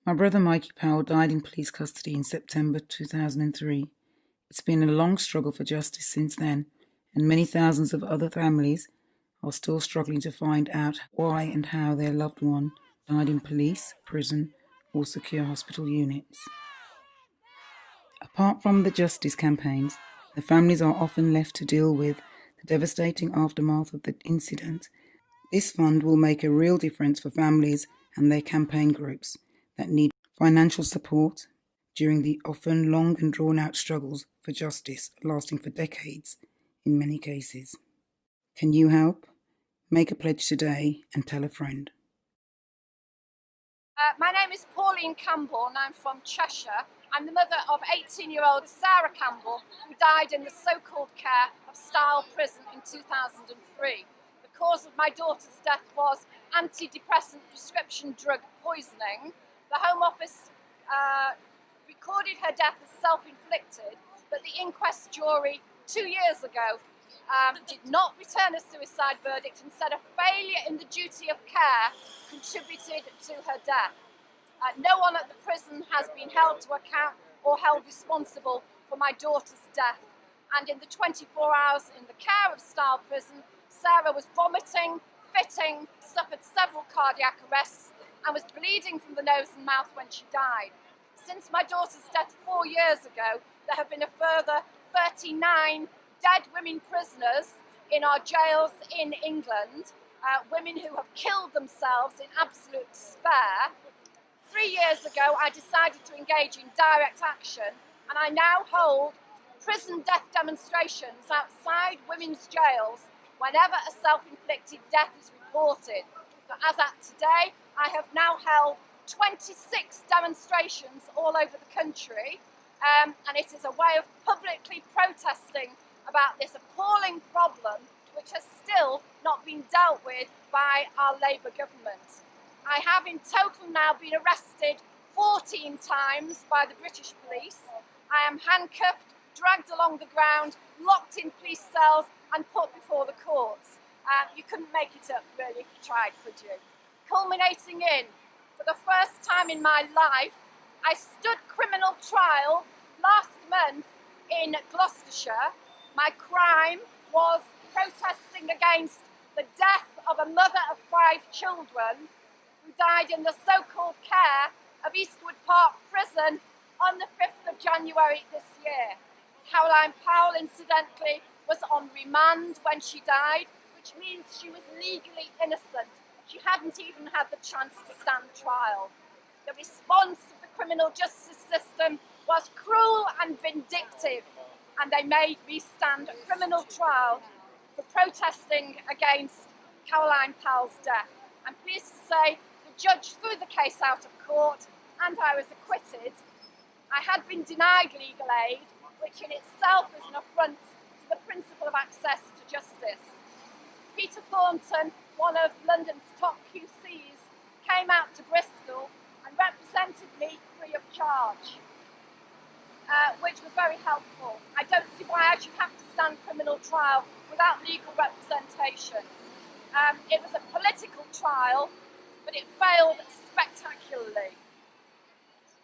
My brother Mikey Powell died in police custody in September 2003. It's been a long struggle for justice since then, and many thousands of other families are still struggling to find out why and how their loved one died in police, prison, or secure hospital units. Apart from the justice campaigns, the families are often left to deal with the devastating aftermath of the incident. This fund will make a real difference for families and their campaign groups that need financial support during the often long and drawn-out struggles for justice lasting for decades in many cases. Can you help? Make a pledge today and tell a friend. My name is Pauline Campbell and I'm from Cheshire. I'm the mother of 18-year-old Sarah Campbell, who died in the so-called care of Style Prison in 2003. The cause of my daughter's death was antidepressant prescription drug poisoning. The Home Office recorded her death as self-inflicted, but the inquest jury 2 years ago did not return a suicide verdict and said a failure in the duty of care contributed to her death. No one at the prison has been held to account or held responsible for my daughter's death. And in the 24 hours in the care of Style Prison, Sarah was vomiting, fitting, suffered several cardiac arrests, and was bleeding from the nose and mouth when she died. Since my daughter's death 4 years ago, there have been a further 39 dead women prisoners in our jails in England, women who have killed themselves in absolute despair. 3 years ago, I decided to engage in direct action, and I now hold prison death demonstrations outside women's jails whenever a self-inflicted death is reported. But as at today, I have now held 26 demonstrations all over the country, and it is a way of publicly protesting about this appalling problem which has still not been dealt with by our Labour government. I have in total now been arrested 14 times by the British police. I am handcuffed, dragged along the ground, locked in police cells and put before the courts. You couldn't make it up really if you tried, could you? Culminating in, for the first time in my life, I stood criminal trial last month in Gloucestershire. My crime was protesting against the death of a mother of 5 children who died in the so-called care of Eastwood Park Prison on the 5th of January this year. Caroline Powell, incidentally, was on remand when she died, which means she was legally innocent. She hadn't even had the chance to stand trial. The response of the criminal justice system was cruel and vindictive, and they made me stand a criminal trial for protesting against Caroline Powell's death. I'm pleased to say the judge threw the case out of court and I was acquitted. I had been denied legal aid, which in itself is an affront to the principle of access to justice. Peter Thornton, one of London's top QCs, came out to Bristol and represented me free of charge, which was very helpful. I don't see why I should have to stand criminal trial without legal representation. It was a political trial, but it failed spectacularly.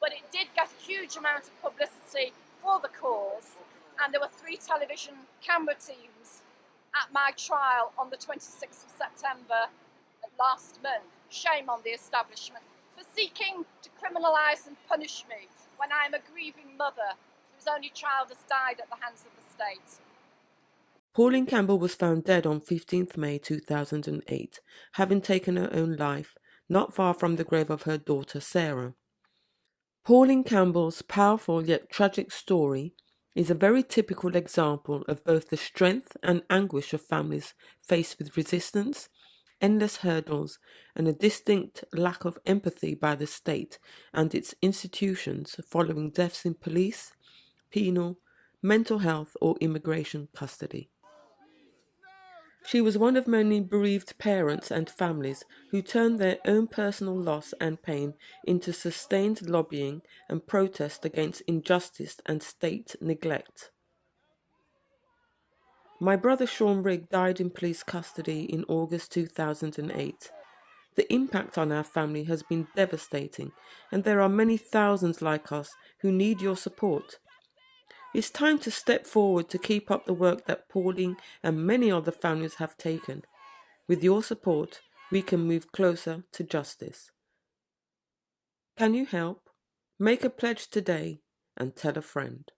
But it did get a huge amount of publicity for the cause, and there were 3 television camera teams at my trial on the 26th of September last month. Shame on the establishment for seeking to criminalise and punish me when I am a grieving mother whose only child has died at the hands of the state. Pauline Campbell was found dead on 15th May 2008, having taken her own life not far from the grave of her daughter Sarah. Pauline Campbell's powerful yet tragic story is a very typical example of both the strength and anguish of families faced with resistance, endless hurdles, and a distinct lack of empathy by the state and its institutions following deaths in police, penal, mental health, or immigration custody. She was one of many bereaved parents and families who turned their own personal loss and pain into sustained lobbying and protest against injustice and state neglect. My brother Sean Rigg died in police custody in August 2008. The impact on our family has been devastating, and there are many thousands like us who need your support. It's time to step forward to keep up the work that Pauline and many other families have taken. With your support, we can move closer to justice. Can you help? Make a pledge today and tell a friend.